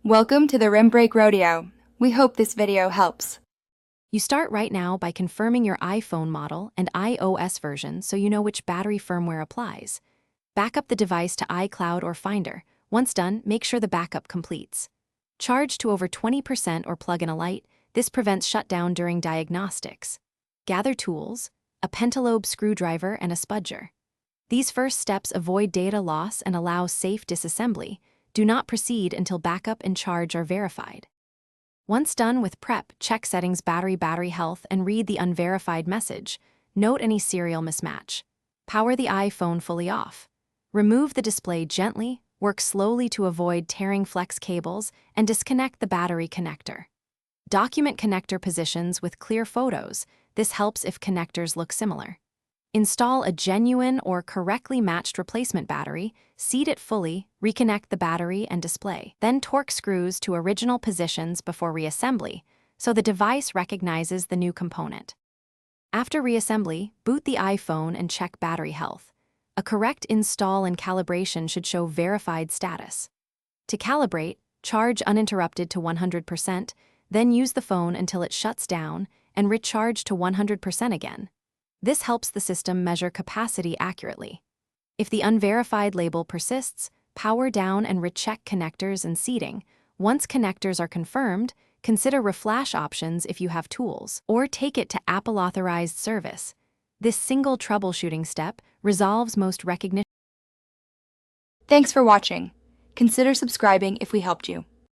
Welcome to the Rim Break Rodeo. We hope this video helps. You start right now by confirming your iPhone model and iOS version so you know which battery firmware applies. Back up the device to iCloud or Finder. Once done, make sure the backup completes. Charge to over 20% or plug in a light. This prevents shutdown during diagnostics. Gather tools, a pentalobe screwdriver and a spudger. These first steps avoid data loss and allow safe disassembly. Do not proceed until backup and charge are verified. Once done with prep, check settings battery health and read the unverified message. Note any serial mismatch. Power the iPhone fully off. Remove the display gently, work slowly to avoid tearing flex cables, and disconnect the battery connector. Document connector positions with clear photos. This helps if connectors look similar. Install a genuine or correctly matched replacement battery, seat it fully, reconnect the battery and display. Then torque screws to original positions before reassembly, so the device recognizes the new component. After reassembly, boot the iPhone and check battery health. A correct install and calibration should show verified status. To calibrate, charge uninterrupted to 100%, then use the phone until it shuts down and recharge to 100% again. This helps the system measure capacity accurately. If the unverified label persists, power down and recheck connectors and seating. Once connectors are confirmed, consider reflash options if you have tools, or take it to Apple-authorized service. This single troubleshooting step resolves most recognition. Thanks for watching. Consider subscribing if we helped you.